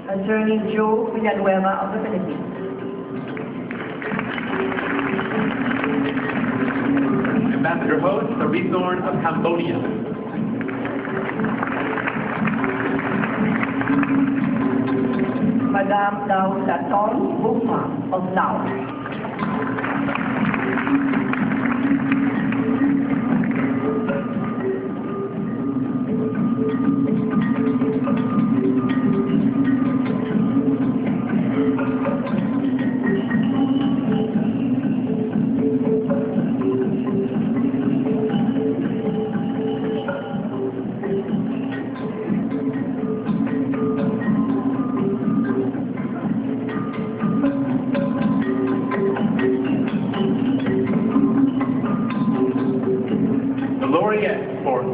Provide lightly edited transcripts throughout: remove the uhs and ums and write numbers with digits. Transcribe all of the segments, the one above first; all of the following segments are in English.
Attorney Joe Villanueva of the Philippines. Ambassador Host Thorn of Cambodia. Madame Dao Latong Buma of Laos.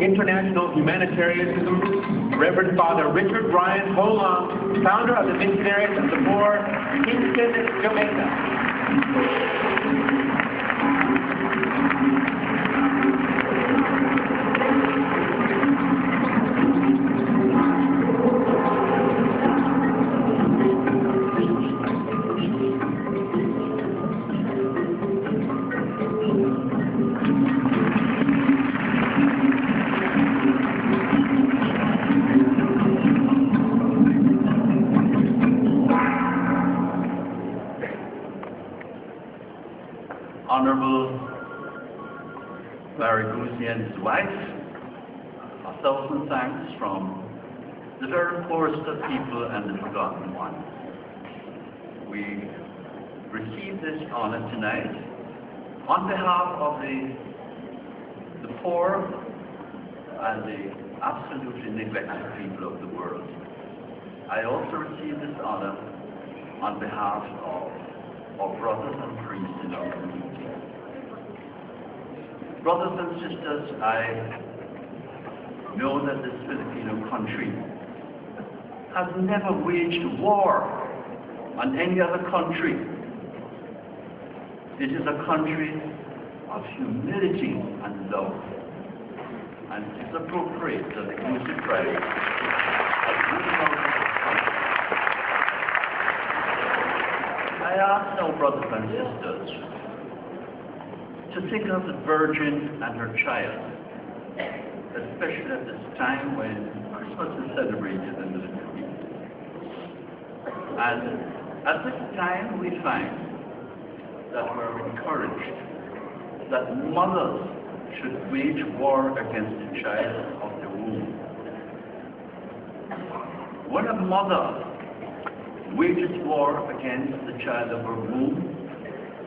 International Humanitarianism, Reverend Father Richard Ryan Holong, founder of the Missionaries of the Poor, Kingston, Jamaica. Honorable Larry Gusi and his wife, 1,000 thanks from the very poorest of people and the forgotten ones. We receive this honor tonight on behalf of the poor and the absolutely neglected people of the world. I also receive this honor on behalf of our brothers and priests in our community. Brothers and sisters, I know that this Filipino country has never waged war on any other country. It is a country of humility and love. And it is appropriate that the Gusi tribe I ask now, brothers and sisters, to think of the Virgin and her child, especially at this time when Christmas is celebrated in the Middle East. And at this time we find that we're encouraged that mothers should wage war against the child of their womb. When a mother wages war against the child of her womb,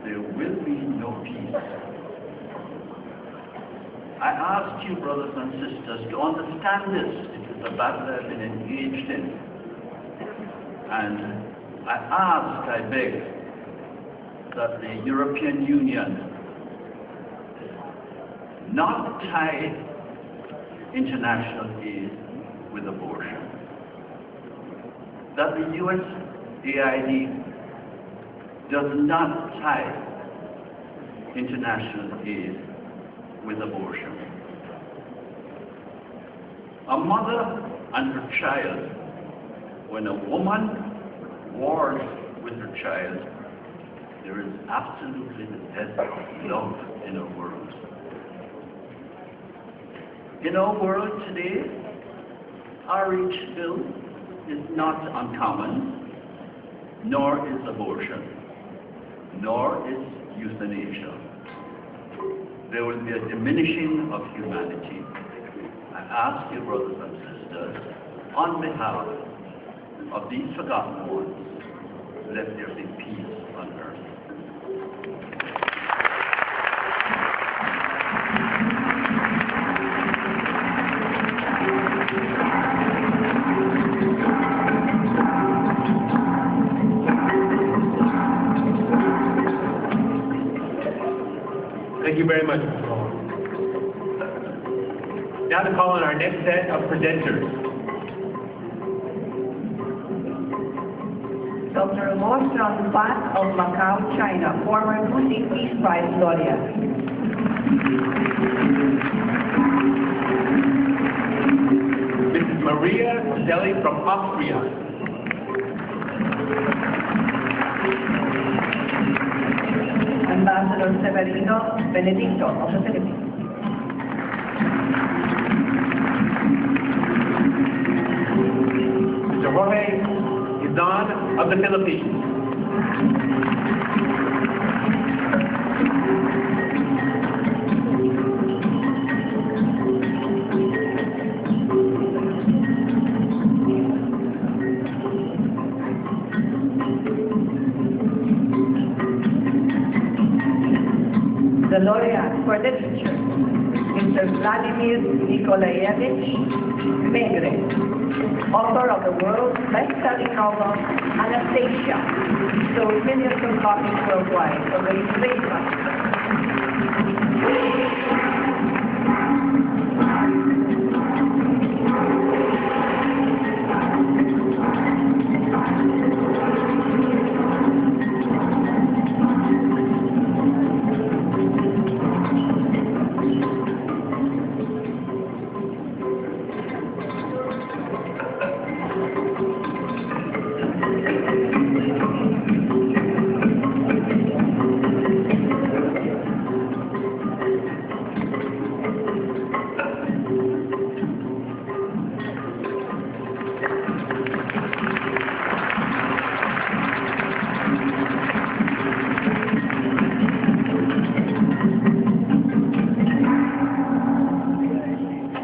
there will be no peace. I ask you, brothers and sisters, to understand this. It is a battle I've been engaged in. And I beg, that the European Union not tie international aid with abortion. That the USAID does not tie international aid with abortion. A mother and her child, when a woman wars with her child, there is absolutely the death of love in our world. In our world today, RH bill is not uncommon, nor is abortion, nor is euthanasia. There will be a diminishing of humanity. I ask you, brothers and sisters, on behalf of these forgotten ones, let there be peace on earth. Thank you very much, Mr. Hall. Now to call on our next set of presenters. Dr. Mo Strong Pat of Macau, China, former Gusi Peace Prize laureate. Mrs. Maria Deli from Austria. Benedicto of the Philippines. Mr. Jorge Izan of the Philippines. The laureate for literature, Mr. Vladimir Nikolaevich Megre, author of the world's best-selling novel, Anastasia, sold millions of copies worldwide for the great money.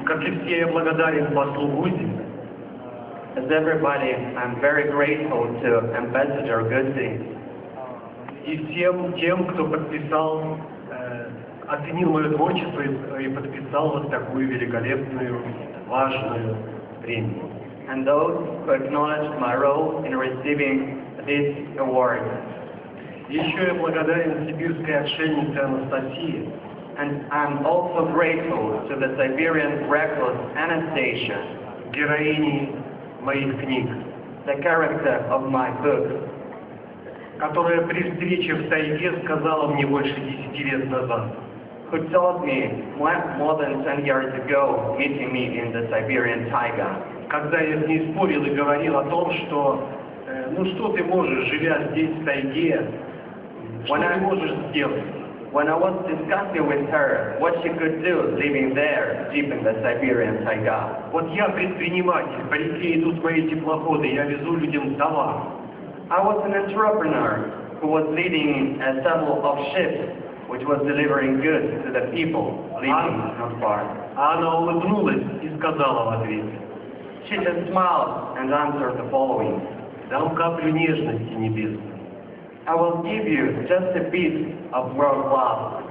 Как и все, я благодарен послу Гуси. As everybody, I'm very grateful to Ambassador Gusi И всем тем, кто подписал, оценил мое творчество и подписал вот такую великолепную, важную премию. and those who acknowledged my role in receiving this award. Еще я благодарен сибирской отшельнице Анастасии, And I'm also grateful to the Siberian recluse Anastasia, героине моих книг, the character of my book, которая при встрече в тайге сказала мне больше 10 лет назад: who told me more than 10 years ago, meeting me in the Siberian taiga, когда я с ней спорил и говорил о том, что ну что ты можешь, живя здесь в тайге, что ты можешь сделать? when I was discussing with her what she could do living there, deep in the Siberian taiga. Вот я предприниматель, по реке идут мои теплоходы, я везу людям товар. I was an entrepreneur who was leading a several of ships which was delivering goods to the people living not far. А она улыбнулась и сказала в ответ: She just smiled and answered the following: дам каплю нежности небесной I will give you just a bit of world love,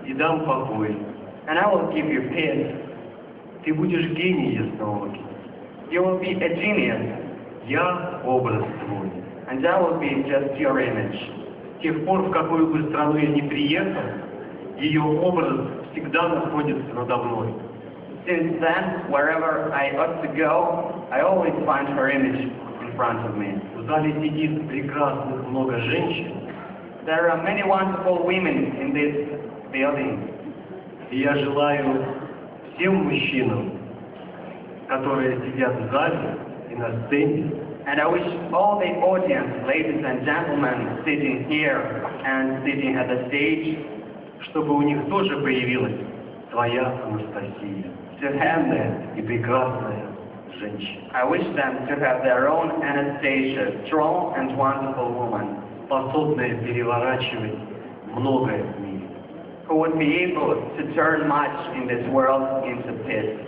и дам покой. and I will give you peace. Ты будешь гений ясновидящий. You will be a genius, Я образ твой. and I will be just your image. С тех пор, в какую бы страну я ни приехал, ее образ всегда находится надо мной. Since then, wherever I ought to go, I always find her image in front of me. В зале сидит прекрасных много женщин, There are many wonderful women in this building, и я желаю всем мужчинам, которые сидят в зале и на сцене, and I wish all the audience, ladies and gentlemen, sitting here and sitting at the stage, чтобы у них тоже появилась своя Анастасия, to have умная и прекрасная женщина, I wish them to have their own Anastasia, strong and wonderful woman, способная переворачивать многое в мире. who would be able to turn much in this world into peace.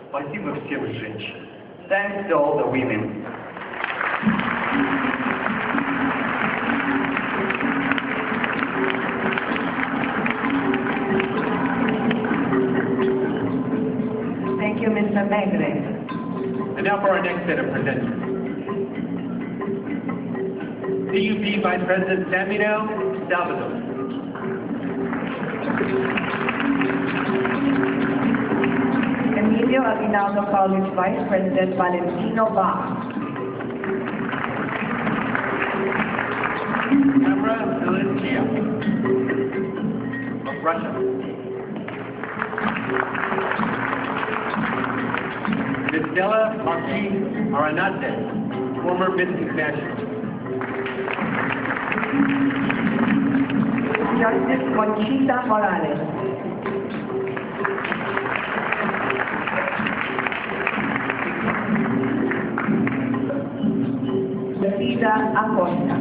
Спасибо всем женщинам. Thanks to all the women. Thank you, Mr. Megre. And now for our next set of presenters. CUP Vice President Samuel Salvador. Emilio Aguinaldo College Vice President Valentino Bach. Tamara Zelenskia of Russia. Ms. Stella Marquis Aranate, former Miss International. Justice Conchita Morales. Frida Acosta.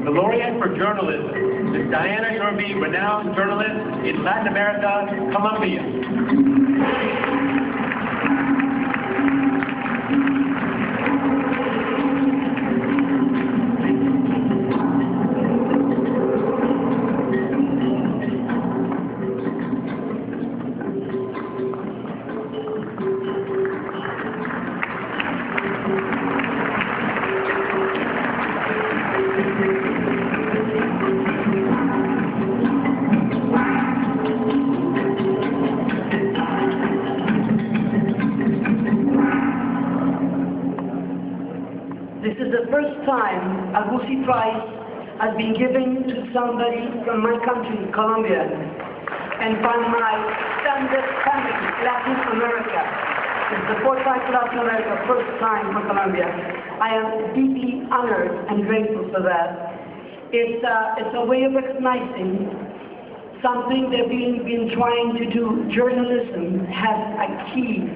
The laureate for journalism is Diana Yorby, renowned journalist in Latin America, Colombia. This is the first time a Gusi Prize has been given to somebody from my country, Colombia, and from my standard country, Latin America. It's the fourth time for Latin America, first time for Colombia. I am deeply honored and grateful for that. It's a way of recognizing something that we've been trying to do. Journalism has a key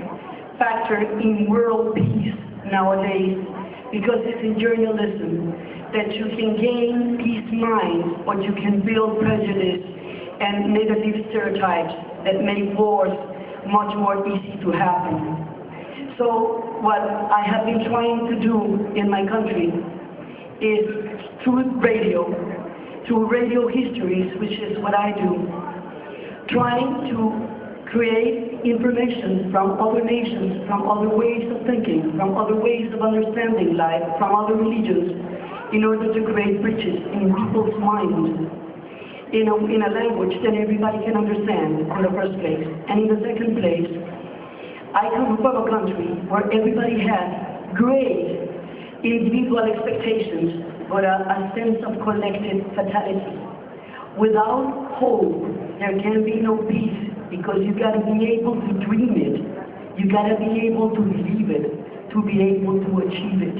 factor in world peace nowadays, because it's in journalism that you can gain peace minds, or you can build prejudice and negative stereotypes that make wars much more easy to happen. So what I have been trying to do in my country is through radio histories, which is what I do, trying to create information from other nations, from other ways of thinking, from other ways of understanding life, from other religions, in order to create bridges in people's minds, in a language that everybody can understand, in the first place. And in the second place, I come from a country where everybody has great individual expectations, but a sense of collective fatality. Without hope, there can be no peace, because you got to be able to dream it. You got to be able to believe it, to be able to achieve it.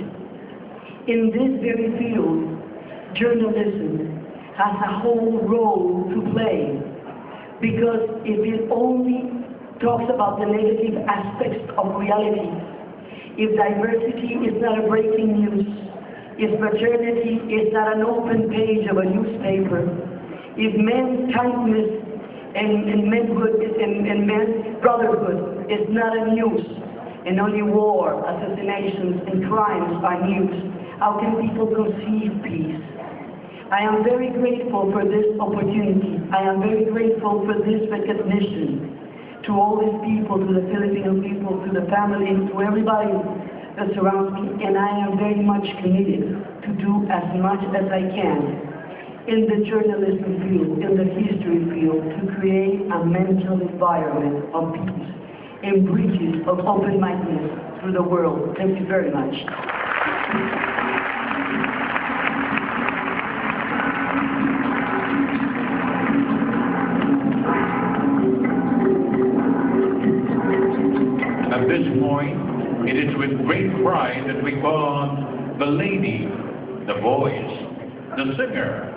In this very field, journalism has a whole role to play, because if it only talks about the negative aspects of reality, if diversity is not a breaking news, if fraternity is not an open page of a newspaper, if men's kindness and manhood and men's brotherhood is not a news, and only war, assassinations, and crimes are news, how can people conceive peace? I am very grateful for this opportunity. I am very grateful for this recognition to all these people, to the Filipino people, to the family, to everybody that surrounds me, and I am very much committed to do as much as I can in the journalism field, in the history field, to create a mental environment of peace and bridges of open-mindedness through the world. Thank you very much. At this point, it is with great pride that we call on the lady, the voice, the singer.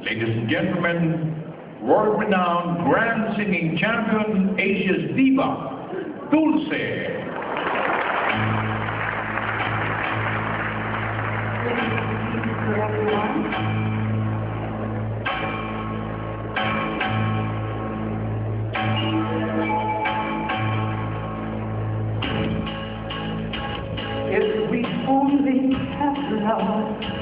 Ladies and gentlemen, world-renowned grand singing champion, Asia's diva, Dulce. If we only have love,